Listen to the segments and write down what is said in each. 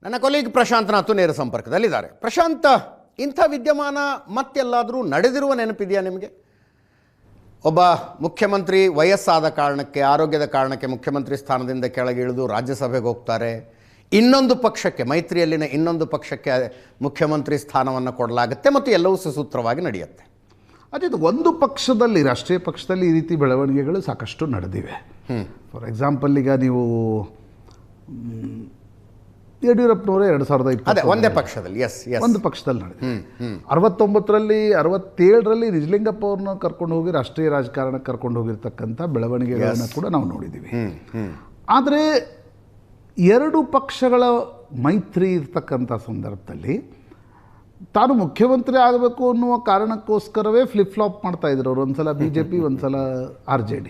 ನನ್ನ ಕೊಲೀಗ್ ಪ್ರಶಾಂತ್ ನಾಥ್ ನೇರ ಸಂಪರ್ಕದಲ್ಲಿದ್ದಾರೆ. ಪ್ರಶಾಂತ್, ಇಂಥ ವಿದ್ಯಮಾನ ಮತ್ತೆಲ್ಲಾದರೂ ನಡೆದಿರುವ ನೆನಪಿದೆಯಾ ನಿಮಗೆ? ಒಬ್ಬ ಮುಖ್ಯಮಂತ್ರಿ ವಯಸ್ಸಾದ ಕಾರಣಕ್ಕೆ, ಆರೋಗ್ಯದ ಕಾರಣಕ್ಕೆ ಮುಖ್ಯಮಂತ್ರಿ ಸ್ಥಾನದಿಂದ ಕೆಳಗೆ ಇಳಿದು ರಾಜ್ಯಸಭೆಗೆ ಹೋಗ್ತಾರೆ. ಇನ್ನೊಂದು ಪಕ್ಷಕ್ಕೆ, ಮೈತ್ರಿಯಲ್ಲಿನ ಇನ್ನೊಂದು ಪಕ್ಷಕ್ಕೆ ಮುಖ್ಯಮಂತ್ರಿ ಸ್ಥಾನವನ್ನು ಕೊಡಲಾಗುತ್ತೆ ಮತ್ತು ಎಲ್ಲವೂ ಸುಸೂತ್ರವಾಗಿ ನಡೆಯುತ್ತೆ. ಅದೇ ಒಂದು ಪಕ್ಷದಲ್ಲಿ, ರಾಷ್ಟ್ರೀಯ ಪಕ್ಷದಲ್ಲಿ ಈ ರೀತಿ ಬೆಳವಣಿಗೆಗಳು ಸಾಕಷ್ಟು ನಡೆದಿವೆ. ಫಾರ್ ಎಕ್ಸಾಂಪಲ್, ಈಗ ನೀವು ಯಡಿಯೂರಪ್ಪನವರೇ 2020 ಒಂದೇ ಪಕ್ಷದಲ್ಲಿ ಒಂದು ಪಕ್ಷದಲ್ಲಿ ನಡೆದಿದೆ. 69ರಲ್ಲಿ 67ರಲ್ಲಿ ನಿಜಲಿಂಗಪ್ಪ ಅವ್ರನ್ನ ಕರ್ಕೊಂಡು ಹೋಗಿ ರಾಷ್ಟ್ರೀಯ ರಾಜಕಾರಣಕ್ಕೆ ಕರ್ಕೊಂಡು ಹೋಗಿರ್ತಕ್ಕಂಥ ಬೆಳವಣಿಗೆಗಳನ್ನು ಕೂಡ ನಾವು ನೋಡಿದ್ದೀವಿ. ಆದರೆ ಎರಡು ಪಕ್ಷಗಳ ಮೈತ್ರಿ ಇರ್ತಕ್ಕಂಥ ಸಂದರ್ಭದಲ್ಲಿ ತಾನು ಮುಖ್ಯಮಂತ್ರಿ ಆಗಬೇಕು ಅನ್ನುವ ಕಾರಣಕ್ಕೋಸ್ಕರವೇ ಫ್ಲಿಪ್ ಫ್ಲಾಪ್ ಮಾಡ್ತಾ ಇದ್ರು ಅವರು. ಒಂದ್ಸಲ BJP, ಒಂದ್ಸಲ RJD.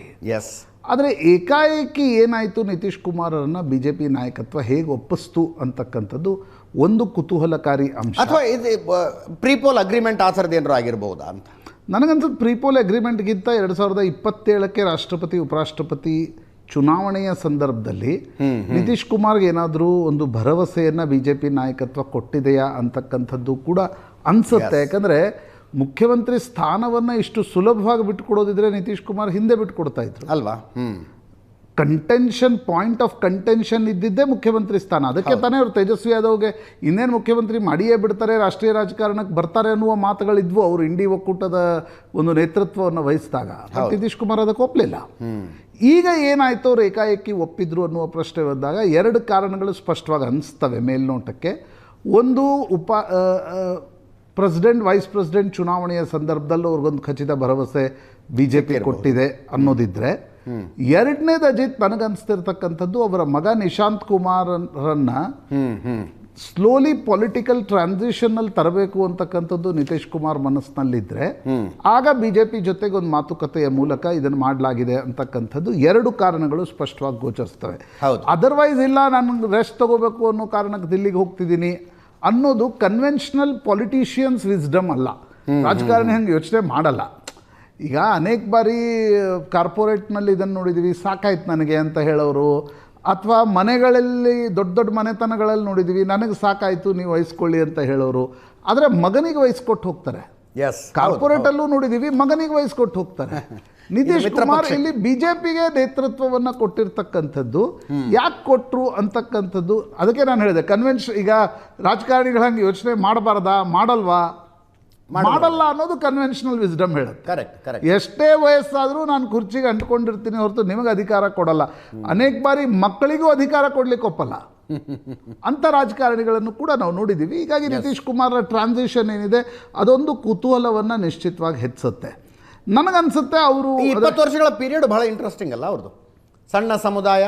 ಆದರೆ ಏಕಾಏಕಿ ಏನಾಯಿತು, ನಿತೀಶ್ ಕುಮಾರರನ್ನು BJP ನಾಯಕತ್ವ ಹೇಗೆ ಒಪ್ಪಿಸ್ತು ಅಂತಕ್ಕಂಥದ್ದು ಒಂದು ಕುತೂಹಲಕಾರಿ ಅಂಶ. ಅಥವಾ ಇದು ಪ್ರೀಪೋಲ್ ಅಗ್ರಿಮೆಂಟ್ ಆ ಥರದ್ದು ಏನಾರು ಆಗಿರ್ಬೋದಾ ಅಂತ ನನಗನ್ಸುತ್ತೆ. ಪ್ರೀಪೋಲ್ ಅಗ್ರಿಮೆಂಟ್ಗಿಂತ 2027ಕ್ಕೆ ರಾಷ್ಟ್ರಪತಿ ಉಪರಾಷ್ಟ್ರಪತಿ ಚುನಾವಣೆಯ ಸಂದರ್ಭದಲ್ಲಿ ನಿತೀಶ್ ಕುಮಾರ್ಗೆ ಏನಾದರೂ ಒಂದು ಭರವಸೆಯನ್ನು BJP ನಾಯಕತ್ವ ಕೊಟ್ಟಿದೆಯಾ ಅಂತಕ್ಕಂಥದ್ದು ಕೂಡ ಅನಿಸುತ್ತೆ. ಯಾಕಂದರೆ ಮುಖ್ಯಮಂತ್ರಿ ಸ್ಥಾನವನ್ನು ಇಷ್ಟು ಸುಲಭವಾಗಿ ಬಿಟ್ಟುಕೊಡೋದಿದ್ರೆ ನಿತೀಶ್ ಕುಮಾರ್ ಹಿಂದೆ ಬಿಟ್ಟುಕೊಡ್ತಾ ಇದ್ರು ಅಲ್ವಾ. ಕಂಟೆನ್ಷನ್, ಪಾಯಿಂಟ್ ಆಫ್ ಕಂಟೆನ್ಷನ್ ಇದ್ದಿದ್ದೇ ಮುಖ್ಯಮಂತ್ರಿ ಸ್ಥಾನ. ಅದಕ್ಕೆ ತಾನೇ ಅವರು ತೇಜಸ್ವಿ ಯಾದವ್ಗೆ ಇನ್ನೇನು ಮುಖ್ಯಮಂತ್ರಿ ಮಾಡಿಯೇ ಬಿಡ್ತಾರೆ, ರಾಷ್ಟ್ರೀಯ ರಾಜಕಾರಣಕ್ಕೆ ಬರ್ತಾರೆ ಅನ್ನುವ ಮಾತುಗಳಿದ್ವು ಅವರು ಇಂಡಿ ಒಕ್ಕೂಟದ ಒಂದು ನೇತೃತ್ವವನ್ನು ವಹಿಸಿದಾಗ. ನಿತೀಶ್ ಕುಮಾರ್ ಅದಕ್ಕೆ ಒಪ್ಪಲಿಲ್ಲ. ಈಗ ಏನಾಯಿತು, ಅವ್ರು ಏಕಾಏಕಿ ಒಪ್ಪಿದ್ರು ಅನ್ನುವ ಪ್ರಶ್ನೆ ಬಂದಾಗ ಎರಡು ಕಾರಣಗಳು ಸ್ಪಷ್ಟವಾಗಿ ಅನಿಸ್ತವೆ ಮೇಲ್ನೋಟಕ್ಕೆ. ಒಂದು, ಪ್ರೆಸಿಡೆಂಟ್ ವೈಸ್ ಪ್ರೆಸಿಡೆಂಟ್ ಚುನಾವಣೆಯ ಸಂದರ್ಭದಲ್ಲಿ ಅವ್ರಿಗೊಂದು ಖಚಿತ ಭರವಸೆ BJP ಕೊಟ್ಟಿದೆ ಅನ್ನೋದಿದ್ರೆ, ಎರಡನೇದು ಅಜಿತ್ ನನಗನ್ಸ್ತಿರ್ತಕ್ಕಂಥದ್ದು ಅವರ ಮಗ ನಿಶಾಂತ್ ಕುಮಾರನ್ನ ಸ್ಲೋಲಿ ಪೊಲಿಟಿಕಲ್ ಟ್ರಾನ್ಸಿಷನ್ನಲ್ಲಿ ತರಬೇಕು ಅಂತಕ್ಕಂಥದ್ದು ನಿತೀಶ್ ಕುಮಾರ್ ಮನಸ್ಸಿನಲ್ಲಿದ್ದರೆ ಆಗ BJP ಜೊತೆಗೆ ಒಂದು ಮಾತುಕತೆಯ ಮೂಲಕ ಇದನ್ನು ಮಾಡಲಾಗಿದೆ ಅಂತಕ್ಕಂಥದ್ದು ಎರಡು ಕಾರಣಗಳು ಸ್ಪಷ್ಟವಾಗಿ ಗೋಚರಿಸ್ತವೆ. ಅದರ್ವೈಸ್ ಇಲ್ಲ, ನಾನು ರೆಸ್ಟ್ ತಗೋಬೇಕು ಅನ್ನೋ ಕಾರಣಕ್ಕೆ ದಿಲ್ಲಿಗೆ ಹೋಗ್ತಿದ್ದೀನಿ ಅನ್ನೋದು ಕನ್ವೆನ್ಷನಲ್ ಪೊಲಿಟಿಷಿಯನ್ಸ್ ವಿಸ್ಡಮ್ ಅಲ್ಲ. ರಾಜಕಾರಣಿ ಹಂಗೆ ಯೋಚನೆ ಮಾಡಲ್ಲ. ಈಗ ಅನೇಕ ಬಾರಿ ಕಾರ್ಪೊರೇಟ್ನಲ್ಲಿ ಇದನ್ನು ನೋಡಿದ್ದೀವಿ, ಸಾಕಾಯ್ತು ನನಗೆ ಅಂತ ಹೇಳೋರು, ಅಥವಾ ಮನೆಗಳಲ್ಲಿ ದೊಡ್ಡ ದೊಡ್ಡ ಮನೆತನಗಳಲ್ಲಿ ನೋಡಿದ್ದೀವಿ, ನನಗೆ ಸಾಕಾಯಿತು ನೀವು ವಹಿಸ್ಕೊಳ್ಳಿ ಅಂತ ಹೇಳೋರು. ಆದರೆ ಮಗನಿಗೆ ವಹಿಸ್ಕೊಟ್ಟು ಹೋಗ್ತಾರೆ. ಕಾರ್ಪೊರೇಟಲ್ಲೂ ನೋಡಿದ್ದೀವಿ, ಮಗನಿಗೆ ವಹಿಸ್ಕೊಟ್ಟು ಹೋಗ್ತಾರೆ. ನಿತೀಶ್ ಕುಮಾರ್ ಇಲ್ಲಿ BJPಗೆ ನೇತೃತ್ವವನ್ನು ಕೊಟ್ಟಿರ್ತಕ್ಕಂಥದ್ದು ಯಾಕೆ ಕೊಟ್ಟರು ಅಂತಕ್ಕಂಥದ್ದು, ಅದಕ್ಕೆ ನಾನು ಹೇಳಿದೆ ಕನ್ವೆನ್ಷನ್. ಈಗ ರಾಜಕಾರಣಿಗಳ ಹಂಗೆ ಯೋಚನೆ ಮಾಡಬಾರ್ದಾ, ಮಾಡಲ್ಲ ಅನ್ನೋದು ಕನ್ವೆನ್ಷನಲ್ ವಿಸ್ಡಮ್ ಹೇಳುತ್ತೆ. ಎಷ್ಟೇ ವಯಸ್ಸಾದರೂ ನಾನು ಕುರ್ಚಿಗೆ ಅಂಟ್ಕೊಂಡಿರ್ತೀನಿ ಹೊರತು ನಿಮಗೆ ಅಧಿಕಾರ ಕೊಡಲ್ಲ. ಅನೇಕ ಬಾರಿ ಮಕ್ಕಳಿಗೂ ಅಧಿಕಾರ ಕೊಡ್ಲಿಕ್ಕೆ ಒಪ್ಪಲ್ಲ ಅಂಥ ರಾಜಕಾರಣಿಗಳನ್ನು ಕೂಡ ನಾವು ನೋಡಿದ್ದೀವಿ. ಹೀಗಾಗಿ ನಿತೀಶ್ ಕುಮಾರ್ ಟ್ರಾನ್ಸಿಷನ್ ಏನಿದೆ ಅದೊಂದು ಕುತೂಹಲವನ್ನು ನಿಶ್ಚಿತವಾಗಿ ಹೆಚ್ಚಿಸುತ್ತೆ. ನನಗನ್ಸುತ್ತೆ ಅವರು 20 ವರ್ಷಗಳ ಪೀರಿಯಡ್ ಬಹಳ ಇಂಟ್ರೆಸ್ಟಿಂಗ್ ಅಲ್ಲ ಅವ್ರದ್ದು. ಸಣ್ಣ ಸಮುದಾಯ,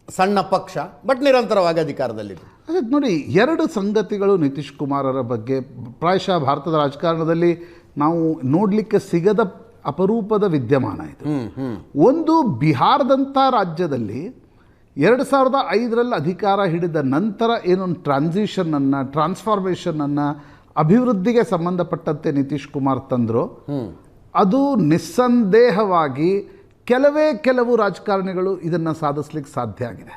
ಸಣ್ಣ ಪಕ್ಷ, ಬಟ್ ನಿರಂತರವಾಗಿ ಅಧಿಕಾರದಲ್ಲಿದೆ. ಅದೇ ನೋಡಿ, ಎರಡು ಸಂಗತಿಗಳು ನಿತೀಶ್ ಕುಮಾರರ ಬಗ್ಗೆ ಪ್ರಾಯಶಃ ಭಾರತದ ರಾಜಕಾರಣದಲ್ಲಿ ನಾವು ನೋಡಲಿಕ್ಕೆ ಸಿಗದ ಅಪರೂಪದ ವಿದ್ಯಮಾನ ಇದು. ಒಂದು, ಬಿಹಾರದಂಥ ರಾಜ್ಯದಲ್ಲಿ 2005ರಲ್ಲಿ ಅಧಿಕಾರ ಹಿಡಿದ ನಂತರ ಏನೊಂದು ಟ್ರಾನ್ಸಿಷನನ್ನು, ಟ್ರಾನ್ಸ್ಫಾರ್ಮೇಷನನ್ನು, ಅಭಿವೃದ್ಧಿಗೆ ಸಂಬಂಧಪಟ್ಟಂತೆ ನಿತೀಶ್ ಕುಮಾರ್ ತಂದರು. ಅದು ನಿಸ್ಸಂದೇಹವಾಗಿ ಕೆಲವು ರಾಜಕಾರಣಿಗಳು ಇದನ್ನು ಸಾಧಿಸ್ಲಿಕ್ಕೆ ಸಾಧ್ಯ ಆಗಿದೆ.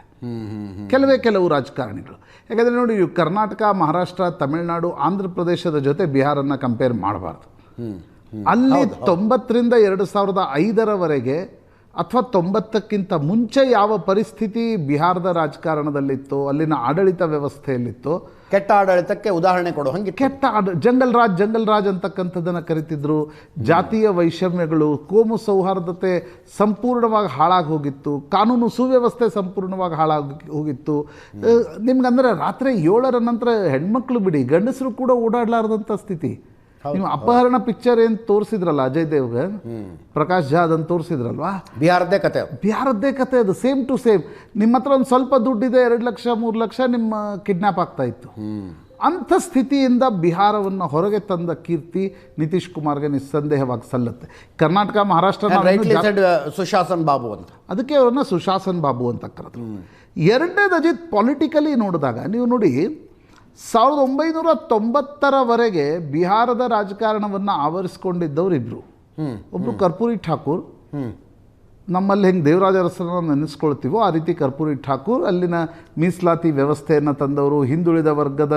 ಕೆಲವು ರಾಜಕಾರಣಿಗಳು. ಯಾಕಂದರೆ ನೋಡಿ, ಕರ್ನಾಟಕ, ಮಹಾರಾಷ್ಟ್ರ, ತಮಿಳುನಾಡು, ಆಂಧ್ರ ಪ್ರದೇಶದ ಜೊತೆ ಬಿಹಾರನ್ನು ಕಂಪೇರ್ ಮಾಡಬಾರ್ದು. ಅಲ್ಲಿ 90ರಿಂದ 2005ರವರೆಗೆ ಅಥವಾ 90ಕ್ಕಿಂತ ಮುಂಚೆ ಯಾವ ಪರಿಸ್ಥಿತಿ ಬಿಹಾರದ ರಾಜಕಾರಣದಲ್ಲಿತ್ತು, ಅಲ್ಲಿನ ಆಡಳಿತ ವ್ಯವಸ್ಥೆಯಲ್ಲಿತ್ತು, ಕೆಟ್ಟ ಆಡಳಿತಕ್ಕೆ ಉದಾಹರಣೆ ಕೊಡೋ ಹಂಗೆ ಜಂಗಲ್ ರಾಜ್ ಅಂತಕ್ಕಂಥದ್ದನ್ನು ಕರಿತಿದ್ರು. ಜಾತಿಯ ವೈಷಮ್ಯಗಳು, ಕೋಮು ಸೌಹಾರ್ದತೆ ಸಂಪೂರ್ಣವಾಗಿ ಹಾಳಾಗಿ ಹೋಗಿತ್ತು. ಕಾನೂನು ಸುವ್ಯವಸ್ಥೆ ಸಂಪೂರ್ಣವಾಗಿ ಹಾಳಾಗಿ ಹೋಗಿತ್ತು. ನಿಮ್ಗಂದ್ರೆ ರಾತ್ರಿ 7ರ ನಂತರ ಹೆಣ್ಮಕ್ಳು ಬಿಡಿ, ಗಂಡಸರು ಕೂಡ ಓಡಾಡಲಾರ್ದಂಥ ಸ್ಥಿತಿ. ನೀವು ಅಪಹರಣ ಪಿಕ್ಚರ್ ಏನು ತೋರಿಸಿದ್ರಲ್ಲ ಅಜಯ್ ದೇವ್ಗನ್, ಪ್ರಕಾಶ್ ಝಾ ಅದನ್ನು ತೋರಿಸಿದ್ರಲ್ವಾ, ಬಿಹಾರದ್ದೇ ಕತೆ ಅದು. Same to same. ನಿಮ್ಮ ಹತ್ರ ಒಂದು ಸ್ವಲ್ಪ ದುಡ್ಡಿದೆ, 2 ಲಕ್ಷ 3 ಲಕ್ಷ, ನಿಮ್ಮ ಕಿಡ್ನ್ಯಾಪ್ ಆಗ್ತಾ ಇತ್ತು. ಅಂಥ ಸ್ಥಿತಿಯಿಂದ ಬಿಹಾರವನ್ನು ಹೊರಗೆ ತಂದ ಕೀರ್ತಿ ನಿತೀಶ್ ಕುಮಾರ್ಗೆ ನಿಸ್ಸಂದೇಹವಾಗಿ ಸಲ್ಲುತ್ತೆ. ಕರ್ನಾಟಕ, ಮಹಾರಾಷ್ಟ್ರ ಸುಶಾಸನ್ ಬಾಬು ಅಂತ, ಅದಕ್ಕೆ ಅವ್ರನ್ನ ಸುಶಾಸನ್ ಬಾಬು ಅಂತ ಕರೆದ್ರು. ಎರಡನೇದು ಅಜಿತ್, ಪೊಲಿಟಿಕಲಿ ನೋಡಿದಾಗ ನೀವು ನೋಡಿ, 1990ರವರೆಗೆ ಬಿಹಾರದ ರಾಜಕಾರಣವನ್ನು ಆವರಿಸಿಕೊಂಡಿದ್ದವರು ಇಬ್ಬರು. ಒಬ್ಬರು ಕರ್ಪೂರಿ ಠಾಕೂರ್, ನಮ್ಮಲ್ಲಿ ಹೆಂಗೆ ದೇವರಾಜ ಅರಸರನ್ನು ನೆನೆಸ್ಕೊಳ್ತೀವೋ ಆ ರೀತಿ ಕರ್ಪೂರಿ ಠಾಕೂರ್ ಅಲ್ಲಿನ ಮೀಸಲಾತಿ ವ್ಯವಸ್ಥೆಯನ್ನು ತಂದವರು, ಹಿಂದುಳಿದ ವರ್ಗದ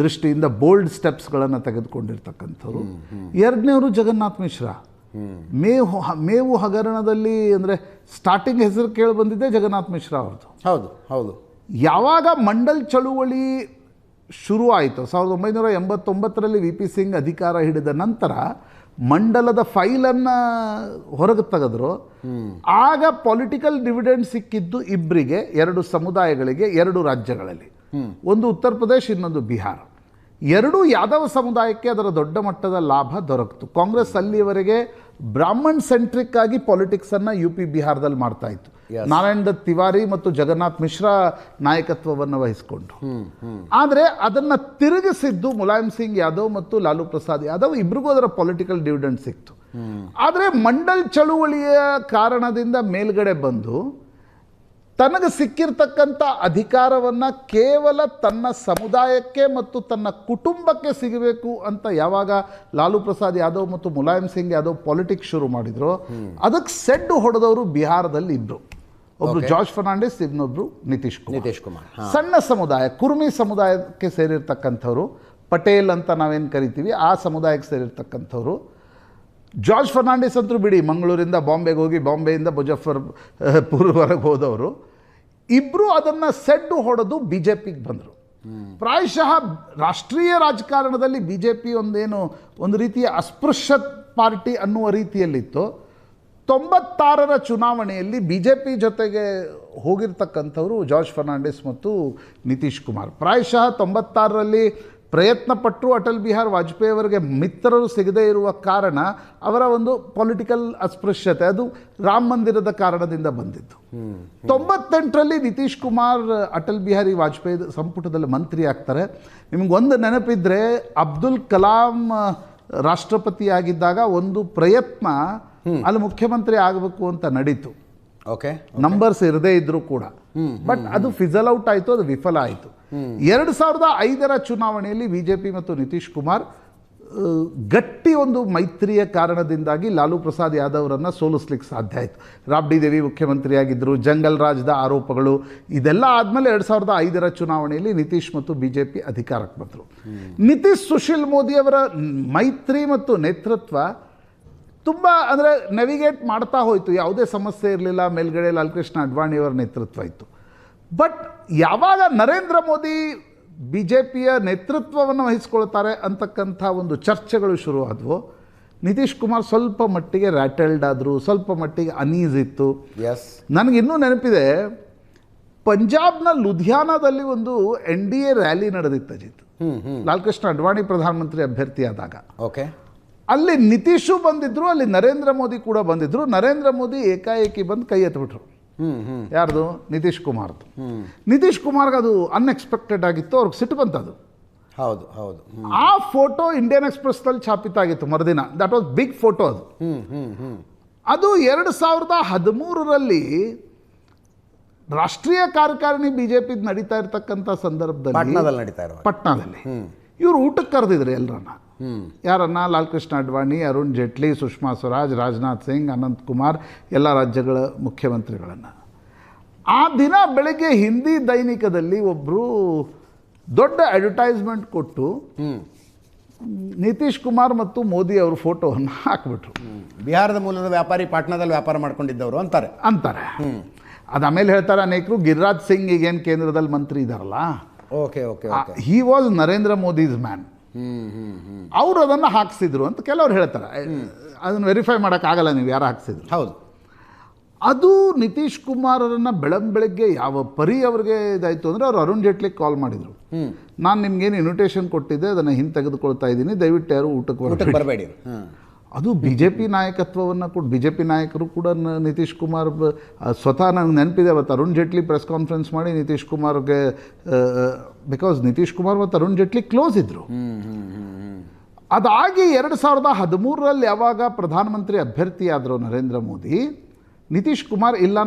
ದೃಷ್ಟಿಯಿಂದ ಬೋಲ್ಡ್ ಸ್ಟೆಪ್ಸ್ಗಳನ್ನು ತೆಗೆದುಕೊಂಡಿರ್ತಕ್ಕಂಥವ್ರು. ಎರಡನೇವರು ಜಗನ್ನಾಥ್ ಮಿಶ್ರಾ. ಮೇವು ಹಗರಣದಲ್ಲಿ ಅಂದರೆ ಸ್ಟಾರ್ಟಿಂಗ್ ಹೆಸರು ಕೇಳಿ ಬಂದಿದ್ದೆ ಜಗನ್ನಾಥ್ ಮಿಶ್ರಾ ಅವ್ರದ್ದು. ಹೌದು ಹೌದು. ಯಾವಾಗ ಮಂಡಲ್ ಚಳುವಳಿ ಶುರು ಆಯಿತು 1989ರಲ್ಲಿ ವಿ ಪಿ ಸಿಂಗ್ ಅಧಿಕಾರ ಹಿಡಿದ ನಂತರ ಮಂಡಲದ ಫೈಲನ್ನು ಹೊರಗೆ ತೆಗೆದ್ರು. ಆಗ ಪೊಲಿಟಿಕಲ್ ಡಿವಿಡೆಂಡ್ ಸಿಕ್ಕಿದ್ದು ಇಬ್ಬರಿಗೆ, 2 ಸಮುದಾಯಗಳಿಗೆ 2 ರಾಜ್ಯಗಳಲ್ಲಿ, ಒಂದು ಉತ್ತರ ಪ್ರದೇಶ್, ಇನ್ನೊಂದು ಬಿಹಾರ. 2 ಯಾದವ ಸಮುದಾಯಕ್ಕೆ ಅದರ ದೊಡ್ಡ ಮಟ್ಟದ ಲಾಭ ದೊರಕಿತು. ಕಾಂಗ್ರೆಸ್ ಅಲ್ಲಿಯವರೆಗೆ ಬ್ರಾಹ್ಮಣ್ ಸೆಂಟ್ರಿಕ್ ಆಗಿ ಪಾಲಿಟಿಕ್ಸನ್ನು ಯು ಪಿ ಬಿಹಾರದಲ್ಲಿ ಮಾಡ್ತಾ ಇತ್ತು. ನಾರಾಯಣ್ ದತ್ ತಿವಾರಿ ಮತ್ತು ಜಗನ್ನಾಥ್ ಮಿಶ್ರಾ ನಾಯಕತ್ವವನ್ನು ವಹಿಸಿಕೊಂಡು. ಆದರೆ ಅದನ್ನು ತಿರುಗಿಸಿದ್ದು ಮುಲಾಯಂ ಸಿಂಗ್ ಯಾದವ್ ಮತ್ತು ಲಾಲು ಪ್ರಸಾದ್ ಯಾದವ್, ಇಬ್ಬರಿಗೂ ಅದರ ಪೊಲಿಟಿಕಲ್ ಡಿವಿಡೆಂಡ್ ಸಿಕ್ತು. ಆದರೆ ಮಂಡಲ್ ಚಳುವಳಿಯ ಕಾರಣದಿಂದ ಮೇಲ್ಗಡೆ ಬಂದು ತನಗೆ ಸಿಕ್ಕಿರ್ತಕ್ಕಂಥ ಅಧಿಕಾರವನ್ನು ಕೇವಲ ತನ್ನ ಸಮುದಾಯಕ್ಕೆ ಮತ್ತು ತನ್ನ ಕುಟುಂಬಕ್ಕೆ ಸಿಗಬೇಕು ಅಂತ ಯಾವಾಗ ಲಾಲು ಪ್ರಸಾದ್ ಯಾದವ್ ಮತ್ತು ಮುಲಾಯಂ ಸಿಂಗ್ ಯಾದವ್ ಪಾಲಿಟಿಕ್ಸ್ ಶುರು ಮಾಡಿದ್ರು, ಅದಕ್ಕೆ ಸೆಡ್ಡು ಹೊಡೆದವರು ಬಿಹಾರದಲ್ಲಿ ಇಬ್ಬರು. ಒಬ್ಬರು ಜಾರ್ಜ್ ಫರ್ನಾಂಡಿಸ್, ಇನ್ನೊಬ್ಬರು ನಿತೀಶ್ ಕುಮಾರ್. ಸಣ್ಣ ಸಮುದಾಯ, ಕುರ್ಮಿ ಸಮುದಾಯಕ್ಕೆ ಸೇರಿರ್ತಕ್ಕಂಥವ್ರು, ಪಟೇಲ್ ಅಂತ ನಾವೇನು ಕರಿತೀವಿ ಆ ಸಮುದಾಯಕ್ಕೆ ಸೇರಿರ್ತಕ್ಕಂಥವ್ರು. ಜಾರ್ಜ್ ಫರ್ನಾಂಡಿಸ್ ಅಂತೂ ಬಿಡಿ, ಮಂಗಳೂರಿಂದ ಬಾಂಬೆಗೆ ಹೋಗಿ ಬಾಂಬೆಯಿಂದ ಮುಜಫರ್ಪುರ್ವರೆಗೆ ಹೋದವರು. ಇಬ್ಬರು ಅದನ್ನು ಸೆಡ್ಡು ಹೊಡೆದು ಬಿ ಜೆ ಪಿಗೆ ಬಂದರು. ಪ್ರಾಯಶಃ ರಾಷ್ಟ್ರೀಯ ರಾಜಕಾರಣದಲ್ಲಿ ಬಿ ಜೆ ಪಿ ಒಂದು ರೀತಿಯ ಅಸ್ಪೃಶ್ಯ ಪಾರ್ಟಿ ಅನ್ನುವ ರೀತಿಯಲ್ಲಿತ್ತು. 96ರ ಚುನಾವಣೆಯಲ್ಲಿ ಬಿ ಜೆ ಪಿ ಜೊತೆಗೆ ಹೋಗಿರ್ತಕ್ಕಂಥವರು ಜಾರ್ಜ್ ಫರ್ನಾಂಡಿಸ್ ಮತ್ತು ನಿತೀಶ್ ಕುಮಾರ್. ಪ್ರಾಯಶಃ 96ರಲ್ಲಿ ಪ್ರಯತ್ನ ಪಟ್ಟರು ಅಟಲ್ ಬಿಹಾರ್ ವಾಜಪೇಯಿ ಅವರಿಗೆ ಮಿತ್ರರು ಸಿಗದೇ ಇರುವ ಕಾರಣ ಅವರ ಒಂದು ಪೊಲಿಟಿಕಲ್ ಅಸ್ಪೃಶ್ಯತೆ, ಅದು ರಾಮ ಮಂದಿರದ ಕಾರಣದಿಂದ ಬಂದಿತ್ತು. 98ರಲ್ಲಿ ನಿತೀಶ್ ಕುಮಾರ್ ಅಟಲ್ ಬಿಹಾರಿ ವಾಜಪೇಯಿ ಸಂಪುಟದಲ್ಲಿ ಮಂತ್ರಿ ಆಗ್ತಾರೆ. ನಿಮಗೊಂದು ನೆನಪಿದ್ರೆ, ಅಬ್ದುಲ್ ಕಲಾಂ ರಾಷ್ಟ್ರಪತಿಯಾಗಿದ್ದಾಗ ಒಂದು ಪ್ರಯತ್ನ ಅಲ್ಲಿ ಮುಖ್ಯಮಂತ್ರಿ ಆಗಬೇಕು ಅಂತ ನಡೀತು. ಓಕೆ, ನಂಬರ್ಸ್ ಇರದೇ ಇದ್ರೂ ಕೂಡ, ಬಟ್ ಅದು ಫಿಸಲ್ ಔಟ್ ಆಯಿತು, ಅದು ವಿಫಲ ಆಯಿತು. 2005ರ ಚುನಾವಣೆಯಲ್ಲಿ ಬಿಜೆಪಿ ಮತ್ತು ನಿತೀಶ್ ಕುಮಾರ್ ಗಟ್ಟಿ ಒಂದು ಮೈತ್ರಿಯ ಕಾರಣದಿಂದಾಗಿ ಲಾಲು ಪ್ರಸಾದ್ ಯಾದವ್ರನ್ನು ಸೋಲಿಸ್ಲಿಕ್ಕೆ ಸಾಧ್ಯ ಆಯಿತು. ರಾಬ್ಡಿ ದೇವಿ ಮುಖ್ಯಮಂತ್ರಿಯಾಗಿದ್ದರು, ಜಂಗಲ್ ರಾಜ್ದ ಆರೋಪಗಳು ಇದೆಲ್ಲ ಆದಮೇಲೆ 2005ರ ಚುನಾವಣೆಯಲ್ಲಿ ನಿತೀಶ್ ಮತ್ತು ಬಿಜೆಪಿ ಅಧಿಕಾರಕ್ಕೆ ಬಂದರು. ನಿತೀಶ್ ಸುಶೀಲ್ ಮೋದಿಯವರ ಮೈತ್ರಿ ಮತ್ತು ನೇತೃತ್ವ ತುಂಬ ಅಂದರೆ ನೆವಿಗೇಟ್ ಮಾಡ್ತಾ ಹೋಯಿತು, ಯಾವುದೇ ಸಮಸ್ಯೆ ಇರಲಿಲ್ಲ. ಮೇಲ್ಗಡೆ ಲಾಲ್ ಕೃಷ್ಣ ಅಡ್ವಾಣಿಯವರ ನೇತೃತ್ವ ಇತ್ತು. ಬಟ್ ಯಾವಾಗ ನರೇಂದ್ರ ಮೋದಿ ಬಿ ಜೆ ಪಿಯ ನೇತೃತ್ವವನ್ನು ವಹಿಸ್ಕೊಳ್ತಾರೆ ಅಂತಕ್ಕಂಥ ಒಂದು ಚರ್ಚೆಗಳು ಶುರು ಆದವು, ನಿತೀಶ್ ಕುಮಾರ್ ಸ್ವಲ್ಪ ಮಟ್ಟಿಗೆ ರ್ಯಾಟಲ್ಡ್ ಆದರು, ಸ್ವಲ್ಪ ಮಟ್ಟಿಗೆ ಅನೀಸ್ ಇತ್ತು. ನನಗಿನ್ನೂ ನೆನಪಿದೆ, ಪಂಜಾಬ್ನ ಲುಧಿಯಾನದಲ್ಲಿ ಒಂದು NDA ರ್ಯಾಲಿ ನಡೆದಿತ್ತು ಅಜಿತ್, ಲಾಲ್ ಕೃಷ್ಣ ಅಡ್ವಾಣಿ ಪ್ರಧಾನಮಂತ್ರಿ ಅಭ್ಯರ್ಥಿ ಆದಾಗ. ಓಕೆ, ಅಲ್ಲಿ ನಿತೀಶು ಬಂದಿದ್ರು, ಅಲ್ಲಿ ನರೇಂದ್ರ ಮೋದಿ ಕೂಡ ಬಂದಿದ್ರು. ನರೇಂದ್ರ ಮೋದಿ ಏಕಾಏಕಿ ಬಂದು ಕೈ ಎತ್ಬಿಟ್ರು. ಯಾರ್ದು? ನಿತೀಶ್ ಕುಮಾರ್ದು. ನಿತೀಶ್ ಕುಮಾರ್ಗೆ ಅದು ಅನ್ಎಕ್ಸ್ಪೆಕ್ಟೆಡ್ ಆಗಿತ್ತು, ಅವ್ರಿಗೆ ಸಿಟ್ಟು ಬಂತದು. ಹೌದು ಹೌದು. ಆ ಫೋಟೋ ಇಂಡಿಯನ್ ಎಕ್ಸ್ಪ್ರೆಸ್ನಲ್ಲಿ ಛಾಪಿತಾಗಿತ್ತು ಮರುದಿನ. ದಟ್ ವಾಸ್ ಬಿಗ್ ಫೋಟೋ ಅದು. ಅದು 2013ರಲ್ಲಿ ರಾಷ್ಟ್ರೀಯ ಕಾರ್ಯಕಾರಿಣಿ ಬಿಜೆಪಿ ನಡೀತಾ ಇರ್ತಕ್ಕಂಥ ಸಂದರ್ಭದಲ್ಲಿ ಪಟ್ನಾದಲ್ಲಿ ಇವರು ಊಟಕ್ಕೆ ಕರೆದಿದ್ರು ಎಲ್ಲರನ್ನ. ಯಾರನ್ನ? ಲಾಲ್ ಕೃಷ್ಣ ಅಡ್ವಾಣಿ, ಅರುಣ್ ಜೇಟ್ಲಿ, ಸುಷ್ಮಾ ಸ್ವರಾಜ್, ರಾಜನಾಥ್ ಸಿಂಗ್, ಅನಂತ್ ಕುಮಾರ್, ಎಲ್ಲ ರಾಜ್ಯಗಳ ಮುಖ್ಯಮಂತ್ರಿಗಳನ್ನು. ಆ ದಿನ ಬೆಳಗ್ಗೆ ಹಿಂದಿ ದೈನಿಕದಲ್ಲಿ ಒಬ್ಬರು ದೊಡ್ಡ ಅಡ್ವರ್ಟೈಸ್ಮೆಂಟ್ ಕೊಟ್ಟು ನಿತೀಶ್ ಕುಮಾರ್ ಮತ್ತು ಮೋದಿ ಅವ್ರ ಫೋಟೋವನ್ನು ಹಾಕಿಬಿಟ್ರು. ಬಿಹಾರದ ಮೂಲದ ವ್ಯಾಪಾರಿ ಪಾಟ್ನಾದಲ್ಲಿ ವ್ಯಾಪಾರ ಮಾಡ್ಕೊಂಡಿದ್ದವರು ಅಂತಾರೆ. ಅದು ಆಮೇಲೆ ಹೇಳ್ತಾರೆ ಅನೇಕರು, ಗಿರಿರಾಜ್ ಸಿಂಗ್ ಈಗೇನು ಕೇಂದ್ರದಲ್ಲಿ ಮಂತ್ರಿ ಇದ್ದಾರಲ್ಲ, okay okay, he was Narendra Modi's man, ಅವರು ಅದನ್ನು ಹಾಕ್ಸಿದ್ರು ಅಂತ ಕೆಲವ್ರು ಹೇಳ್ತಾರೆ. ಅದನ್ನು ವೆರಿಫೈ ಮಾಡೋಕ್ಕಾಗಲ್ಲ ನೀವು ಯಾರು ಹಾಕ್ಸಿದ್ರು. ಹೌದು, ಅದು ನಿತೀಶ್ ಕುಮಾರರನ್ನು ಬೆಳಗ್ಗೆ ಯಾವ ಪರಿ ಅವ್ರಿಗೆ ಇದಾಯಿತು ಅಂದರೆ, ಅವರು ಅರುಣ್ ಜೇಟ್ಲಿಗೆ ಕಾಲ್ ಮಾಡಿದರು. ನಾನು ನಿಮ್ಗೇನು ಇನ್ವಿಟೇಷನ್ ಕೊಟ್ಟಿದ್ದೆ ಅದನ್ನು ಹಿಂತೆಗೆದುಕೊಳ್ತಾ ಇದ್ದೀನಿ, ದಯವಿಟ್ಟು ಯಾರು ಊಟಕ್ಕೆ ಬರಬೇಡಿ. ಅದು ಬಿ ಜೆ ಪಿ ನಾಯಕತ್ವವನ್ನು ಕೂಡ, ಬಿ ಜೆ ಪಿ ನಾಯಕರು ಕೂಡ ನಿತೀಶ್ ಕುಮಾರ್ ಸ್ವತಃ ನನಗೆ ನೆನಪಿದೆ, ಅವತ್ತು ಅರುಣ್ ಜೇಟ್ಲಿ ಪ್ರೆಸ್ ಕಾನ್ಫರೆನ್ಸ್ ಮಾಡಿ ನಿತೀಶ್ ಕುಮಾರ್ಗೆ, ಬಿಕಾಸ್ ನಿತೀಶ್ ಕುಮಾರ್ ಮತ್ತು ಅರುಣ್ ಜೇಟ್ಲಿ ಕ್ಲೋಸ್ ಇದ್ದರು. ಅದಾಗಿ 2013ರಲ್ಲಿ ಯಾವಾಗ ಪ್ರಧಾನಮಂತ್ರಿ ಅಭ್ಯರ್ಥಿಯಾದರು ನರೇಂದ್ರ ಮೋದಿ, ನಿತೀಶ್ ಕುಮಾರ್ ಇಲ್ಲ,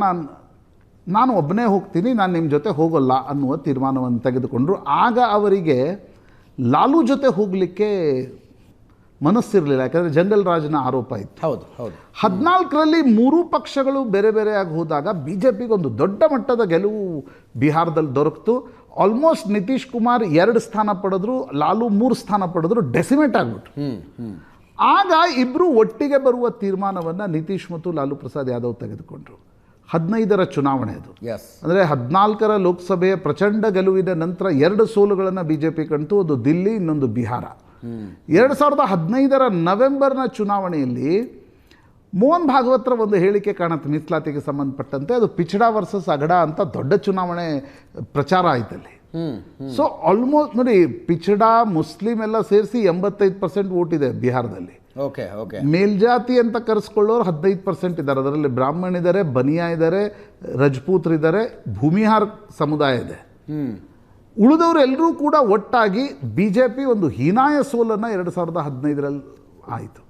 ನಾನು ಒಬ್ಬನೇ ಹೋಗ್ತೀನಿ, ನಾನು ನಿಮ್ಮ ಜೊತೆ ಹೋಗೋಲ್ಲ ಅನ್ನುವ ತೀರ್ಮಾನವನ್ನು ತೆಗೆದುಕೊಂಡರು. ಆಗ ಅವರಿಗೆ ಲಾಲು ಜೊತೆ ಹೋಗಲಿಕ್ಕೆ ಮನಸ್ಸಿರಲಿಲ್ಲ, ಯಾಕಂದರೆ ಜಂಗಲ್ ರಾಜ್ನ ಆರೋಪ ಇತ್ತು. ಹೌದು ಹೌದು. 14ರಲ್ಲಿ ಮೂರೂ ಪಕ್ಷಗಳು ಬೇರೆ ಬೇರೆಯಾಗಿ ಹೋದಾಗ ಬಿ ಜೆ ಪಿಗೆ ಒಂದು ದೊಡ್ಡ ಮಟ್ಟದ ಗೆಲುವು ಬಿಹಾರದಲ್ಲಿ ದೊರಕಿತು. ಆಲ್ಮೋಸ್ಟ್ ನಿತೀಶ್ ಕುಮಾರ್ 2 ಸ್ಥಾನ ಪಡೆದ್ರು, ಲಾಲು 3 ಸ್ಥಾನ ಪಡೆದ್ರು, ಡೆಸಿಮೇಟ್ ಆಗಿಬಿಟ್ರು. ಆಗ ಇಬ್ಬರು ಒಟ್ಟಿಗೆ ಬರುವ ತೀರ್ಮಾನವನ್ನು ನಿತೀಶ್ ಮತ್ತು ಲಾಲು ಪ್ರಸಾದ್ ಯಾದವ್ ತೆಗೆದುಕೊಂಡ್ರು. 15ರ ಚುನಾವಣೆ ಅದು. ಅಂದರೆ 14ರ ಲೋಕಸಭೆಯ ಪ್ರಚಂಡ ಗೆಲುವಿನ ನಂತರ 2 ಸೋಲುಗಳನ್ನು ಬಿ ಜೆ ಪಿ ಕಂಡು, ಒಂದು ದಿಲ್ಲಿ, ಇನ್ನೊಂದು ಬಿಹಾರ. 2015ರ ನವೆಂಬರ್ನ ಚುನಾವಣೆಯಲ್ಲಿ ಮೋಹನ್ ಭಾಗವತ್ರ ಒಂದು ಹೇಳಿಕೆ ಕಾಣುತ್ತೆ ಮೀಸಲಾತಿಗೆ ಸಂಬಂಧಪಟ್ಟಂತೆ. ಅದು ಪಿछड़ा ವರ್ಸಸ್ ಅಗಡ ಅಂತ ದೊಡ್ಡ ಚುನಾವಣೆ ಪ್ರಚಾರ ಆಯ್ತಲ್ಲಿ. ಸೊ ಆಲ್ಮೋಸ್ಟ್ ನೋಡಿ, ಪಿछड़ा ಮುಸ್ಲಿಂ ಎಲ್ಲ ಸೇರಿಸಿ 85% ವೋಟ್ ಇದೆ ಬಿಹಾರದಲ್ಲಿ. ಮೇಲ್ಜಾತಿ ಅಂತ ಕರೆಸ್ಕೊಳ್ಳೋರು 15% ಇದ್ದಾರೆ. ಅದರಲ್ಲಿ ಬ್ರಾಹ್ಮಣ ಇದ್ದಾರೆ, ಬನಿಯಾ ಇದ್ದಾರೆ, ರಜಪೂತ್ರಿದ್ದಾರೆ, ಭೂಮಿಹಾರ್ ಸಮುದಾಯ ಇದೆ. ಉಳಿದವರೆಲ್ಲರೂ ಕೂಡ ಒಟ್ಟಾಗಿ ಬಿ ಜೆ ಪಿ ಒಂದು ಹೀನಾಯ ಸೋಲನ್ನು 2015ರಲ್ಲಿ ಆಯಿತು.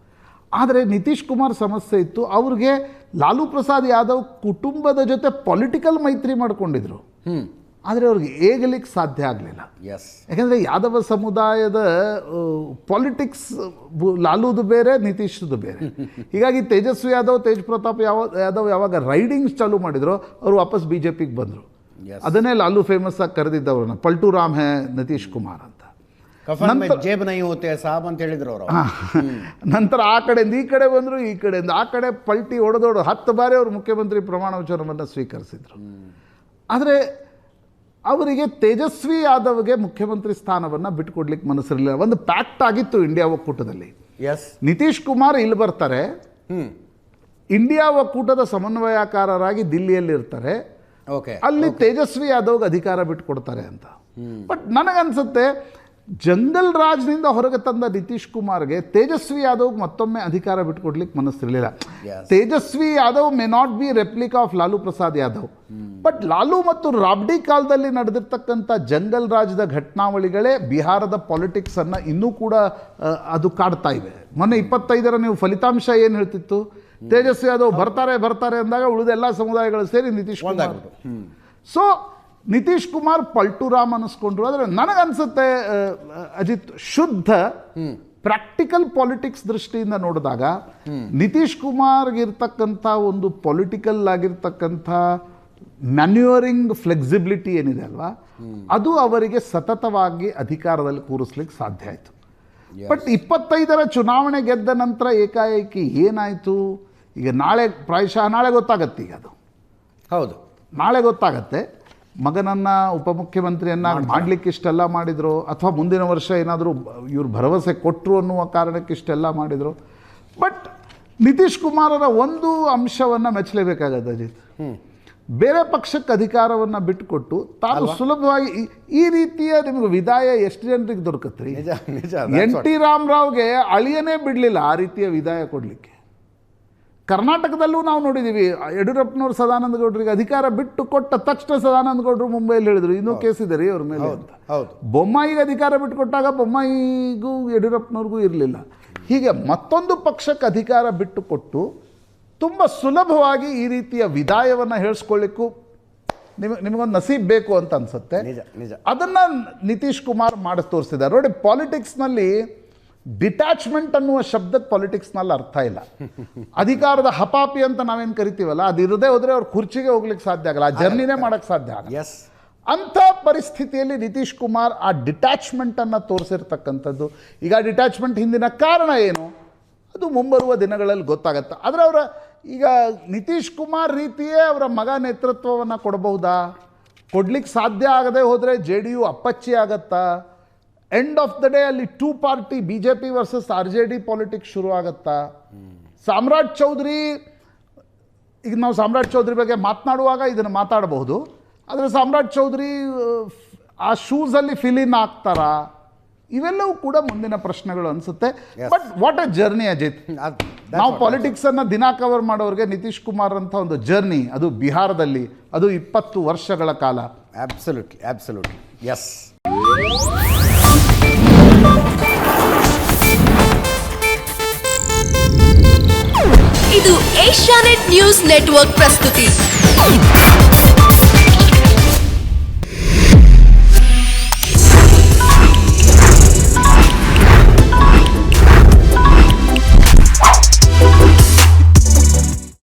ಆದರೆ ನಿತೀಶ್ ಕುಮಾರ್ ಸಮಸ್ಯೆ ಇತ್ತು, ಅವ್ರಿಗೆ ಲಾಲು ಪ್ರಸಾದ್ ಯಾದವ್ ಕುಟುಂಬದ ಜೊತೆ ಪೊಲಿಟಿಕಲ್ ಮೈತ್ರಿ ಮಾಡ್ಕೊಂಡಿದ್ರು. ಆದರೆ ಅವ್ರಿಗೆ ಏಗಲಿಕ್ಕೆ ಸಾಧ್ಯ ಆಗಲಿಲ್ಲ. ಯಾಕಂದರೆ ಯಾದವ ಸಮುದಾಯದ ಪಾಲಿಟಿಕ್ಸ್ ಲಾಲುದು ಬೇರೆ, ನಿತೀಶ್ದು ಬೇರೆ. ಹೀಗಾಗಿ ತೇಜಸ್ವಿ ಯಾದವ್, ತೇಜ್ ಪ್ರತಾಪ್ ಯಾದವ್ ಯಾವಾಗ ರೈಡಿಂಗ್ಸ್ ಚಾಲೂ ಮಾಡಿದ್ರು, ಅವರು ವಾಪಸ್ ಬಿ ಜೆ ಪಿಗೆ ಬಂದರು. ಅದನ್ನೇ ಲಾಲು ಫೇಮಸ್ ಆಗಿ ಕರೆದಿದ್ದವ್ರನ್ನ, ಪಲ್ಟು ರಾಮ್ ಹೇ ನಿತೀಶ್ ಕುಮಾರ್ ಅಂತ. ನಂತರ ಆ ಕಡೆಯಿಂದ ಈ ಕಡೆ ಬಂದರು, ಈ ಕಡೆಯಿಂದ ಆ ಕಡೆ ಪಲ್ಟಿ ಹೊಡೆದೋಡು 10 ಬಾರಿ ಅವರು ಮುಖ್ಯಮಂತ್ರಿ ಪ್ರಮಾಣ ವಚನವನ್ನು ಸ್ವೀಕರಿಸಿದರು. ಆದರೆ ಅವರಿಗೆ ತೇಜಸ್ವಿ ಯಾದವ್ಗೆ ಮುಖ್ಯಮಂತ್ರಿ ಸ್ಥಾನವನ್ನು ಬಿಟ್ಟುಕೊಡ್ಲಿಕ್ಕೆ ಮನಸ್ಸಿರಲಿಲ್ಲ. ಒಂದು ಪ್ಯಾಕ್ಟ್ ಆಗಿತ್ತು ಇಂಡಿಯಾ ಒಕ್ಕೂಟದಲ್ಲಿ. ನಿತೀಶ್ ಕುಮಾರ್ ಇಲ್ಲಿ ಬರ್ತಾರೆ, ಇಂಡಿಯಾ ಒಕ್ಕೂಟದ ಸಮನ್ವಯಕಾರರಾಗಿ ದಿಲ್ಲಿಯಲ್ಲಿ ಇರ್ತಾರೆ, ಅಲ್ಲಿ ತೇಜಸ್ವಿ ಯಾದವ್ಗೆ ಅಧಿಕಾರ ಬಿಟ್ಟುಕೊಡ್ತಾರೆ ಅಂತ. ಬಟ್ ನನಗನ್ಸುತ್ತೆ ಜಂಗಲ್ ರಾಜ್ನಿಂದ ಹೊರಗೆ ತಂದ ನಿತೀಶ್ ಕುಮಾರ್ಗೆ ತೇಜಸ್ವಿ ಯಾದವ್ ಮತ್ತೊಮ್ಮೆ ಅಧಿಕಾರ ಬಿಟ್ಟುಕೊಡ್ಲಿಕ್ಕೆ ಮನಸ್ಸಿರಲಿಲ್ಲ. Tejashwi Yadav may not be replica of Lalu Prasad Yadav, but Lalu ಮತ್ತು ರಾಬ್ಡಿ ಕಾಲದಲ್ಲಿ ನಡೆದಿರ್ತಕ್ಕಂಥ ಜಂಗಲ್ ರಾಜ್ಯದ ಘಟನಾವಳಿಗಳೇ ಬಿಹಾರದ ಪಾಲಿಟಿಕ್ಸನ್ನು ಇನ್ನೂ ಕೂಡ ಅದು ಕಾಡ್ತಾ ಇವೆ. ಮೊನ್ನೆ 25ರ ನೀವು ಫಲಿತಾಂಶ ಏನು ಹೇಳ್ತಿತ್ತು, ತೇಜಸ್ವಿ ಯಾದವ್ ಬರ್ತಾರೆ ಅಂದಾಗ ಉಳಿದ ಎಲ್ಲ ಸಮುದಾಯಗಳು ಸೇರಿ ನಿತೀಶ್ ಕುಮಾರ್. ಸೊ ನಿತೀಶ್ ಕುಮಾರ್ ಪಲ್ಟುರಾಮ್ ಅನ್ನಿಸ್ಕೊಂಡ್ರು. ಆದರೆ ನನಗನ್ಸುತ್ತೆ ಅಜಿತ್, ಶುದ್ಧ ಪ್ರಾಕ್ಟಿಕಲ್ ಪಾಲಿಟಿಕ್ಸ್ ದೃಷ್ಟಿಯಿಂದ ನೋಡಿದಾಗ ನಿತೀಶ್ ಕುಮಾರ್ಗಿರ್ತಕ್ಕಂಥ ಒಂದು ಪೊಲಿಟಿಕಲ್ ಆಗಿರ್ತಕ್ಕಂಥ ಮ್ಯಾನ್ಯೂವರಿಂಗ್ ಫ್ಲೆಕ್ಸಿಬಿಲಿಟಿ ಏನಿದೆ ಅಲ್ವಾ, ಅದು ಅವರಿಗೆ ಸತತವಾಗಿ ಅಧಿಕಾರದಲ್ಲಿ ಕೂರಿಸ್ಲಿಕ್ಕೆ ಸಾಧ್ಯ ಆಯಿತು. ಬಟ್ 25ರ ಚುನಾವಣೆ ಗೆದ್ದ ನಂತರ ಏಕಾಏಕಿ ಏನಾಯಿತು, ಈಗ ಪ್ರಾಯಶಃ ನಾಳೆ ಗೊತ್ತಾಗತ್ತೆ. ಈಗ ಅದು ಹೌದು, ನಾಳೆ ಗೊತ್ತಾಗತ್ತೆ. ಮಗನನ್ನು ಉಪಮುಖ್ಯಮಂತ್ರಿಯನ್ನಾಗಿ ಮಾಡಲಿಕ್ಕೆ ಇಷ್ಟೆಲ್ಲ ಮಾಡಿದರು, ಅಥವಾ ಮುಂದಿನ ವರ್ಷ ಏನಾದರೂ ಇವರು ಭರವಸೆ ಕೊಟ್ಟರು ಅನ್ನುವ ಕಾರಣಕ್ಕೆ ಇಷ್ಟೆಲ್ಲ ಮಾಡಿದರು. ಬಟ್ ನಿತೀಶ್ ಕುಮಾರರ ಒಂದು ಅಂಶವನ್ನು ಮೆಚ್ಚಲೇಬೇಕಾಗತ್ತೆ ಅಜಿತ್, ಬೇರೆ ಪಕ್ಷಕ್ಕೆ ಅಧಿಕಾರವನ್ನು ಬಿಟ್ಟುಕೊಟ್ಟು ತಾನು ಸುಲಭವಾಗಿ ಈ ರೀತಿಯ ನಿಮಗೆ ವಿದಾಯ ಎಷ್ಟು ಜನರಿಗೆ ದೊರಕತ್ರಿ. NT ರಾಮರಾವ್ಗೆ ಅಳಿಯನೇ ಬಿಡಲಿಲ್ಲ ಆ ರೀತಿಯ ವಿದಾಯ ಕೊಡಲಿಕ್ಕೆ. ಕರ್ನಾಟಕದಲ್ಲೂ ನಾವು ನೋಡಿದ್ದೀವಿ, ಯಡಿಯೂರಪ್ಪನವರು ಸದಾನಂದ ಗೌಡರಿಗೆ ಅಧಿಕಾರ ಬಿಟ್ಟು ಕೊಟ್ಟ ತಕ್ಷಣ ಸದಾನಂದ ಗೌಡರು ಮುಂಬೈಯಲ್ಲಿ ಹೇಳಿದರು ಇನ್ನೂ ಕೇಸ್ ಇದೆ ರೀ ಅವ್ರ ಮೇಲೆ ಅಂತ. ಬೊಮ್ಮಾಯಿಗೆ ಅಧಿಕಾರ ಬಿಟ್ಟುಕೊಟ್ಟಾಗ ಬೊಮ್ಮಾಯಿಗೂ ಯಡಿಯೂರಪ್ಪನವ್ರಿಗೂ ಇರಲಿಲ್ಲ. ಹೀಗೆ ಮತ್ತೊಂದು ಪಕ್ಷಕ್ಕೆ ಅಧಿಕಾರ ಬಿಟ್ಟುಕೊಟ್ಟು ತುಂಬ ಸುಲಭವಾಗಿ ಈ ರೀತಿಯ ವಿದಾಯವನ್ನು ಹೇಳಿಸ್ಕೊಳ್ಳಿಕ್ಕೂ ನಿಮಗೊಂದು ನಸೀಬ್ ಬೇಕು ಅಂತ ಅನ್ಸುತ್ತೆ. ಅದನ್ನು ನಿತೀಶ್ ಕುಮಾರ್ ಮಾಡಿ ತೋರಿಸಿದ್ದಾರೆ. ನೋಡಿ, ಪಾಲಿಟಿಕ್ಸ್ನಲ್ಲಿ ಡಿಟ್ಯಾಚ್ಮೆಂಟ್ ಅನ್ನುವ ಶಬ್ದಕ್ಕೆ ಪಾಲಿಟಿಕ್ಸ್ನಲ್ಲಿ ಅರ್ಥ ಇಲ್ಲ. ಅಧಿಕಾರದ ಹಪಾಪಿ ಅಂತ ನಾವೇನು ಕರಿತೀವಲ್ಲ, ಅದು ಇರದೇ ಹೋದರೆ ಅವ್ರ ಕುರ್ಚಿಗೆ ಹೋಗ್ಲಿಕ್ಕೆ ಸಾಧ್ಯ ಆಗಲ್ಲ, ಆ ಜರ್ನಿನೇ ಮಾಡೋಕ್ಕೆ ಸಾಧ್ಯ ಆಗಲ್ಲ. ಅಂಥ ಪರಿಸ್ಥಿತಿಯಲ್ಲಿ ನಿತೀಶ್ ಕುಮಾರ್ ಆ ಡಿಟ್ಯಾಚ್ಮೆಂಟನ್ನು ತೋರಿಸಿರ್ತಕ್ಕಂಥದ್ದು. ಈಗ ಡಿಟ್ಯಾಚ್ಮೆಂಟ್ ಹಿಂದಿನ ಕಾರಣ ಏನು ಅದು ಮುಂಬರುವ ದಿನಗಳಲ್ಲಿ ಗೊತ್ತಾಗತ್ತೆ. ಆದರೆ ಈಗ ನಿತೀಶ್ ಕುಮಾರ್ ರೀತಿಯೇ ಅವರ ಮಗ ನೇತೃತ್ವವನ್ನು ಕೊಡಬಹುದಾ, ಕೊಡ್ಲಿಕ್ಕೆ ಸಾಧ್ಯ ಆಗದೆ ಹೋದರೆ JDU ಅಪ್ಪಚ್ಚಿ ಆಗತ್ತಾ, ಎಂಡ್ ಆಫ್ ದ ಡೇ ಅಲ್ಲಿ 2 party BJP versus RJD politics ಶುರು ಆಗತ್ತಾ. ಸಾಮ್ರಾಟ್ ಚೌಧರಿ, ಈಗ ನಾವು ಸಾಮ್ರಾಟ್ ಚೌಧರಿ ಬಗ್ಗೆ ಮಾತನಾಡುವಾಗ ಇದನ್ನು ಮಾತಾಡಬಹುದು, ಆದರೆ ಸಾಮ್ರಾಟ್ ಚೌಧರಿ ಆ ಶೂಸಲ್ಲಿ ಫಿಲಿನ್ ಆಗ್ತಾರಾ, ಇವೆಲ್ಲವೂ ಕೂಡ ಮುಂದಿನ ಪ್ರಶ್ನೆಗಳು ಅನಿಸುತ್ತೆ. But what a journey Ajit. ನಾವು ಪಾಲಿಟಿಕ್ಸನ್ನು ದಿನ ಕವರ್ ಮಾಡೋರಿಗೆ ನಿತೀಶ್ ಕುಮಾರ್ ಅಂತ ಒಂದು ಜರ್ನಿ, ಅದು ಬಿಹಾರದಲ್ಲಿ, ಅದು 20 ವರ್ಷಗಳ ಕಾಲ. Absolutely. Yes. ಇದು ಏಷ್ಯಾನೆಟ್ ನ್ಯೂಸ್ ನೆಟ್ವರ್ಕ್ ಪ್ರಸ್ತುತಿ.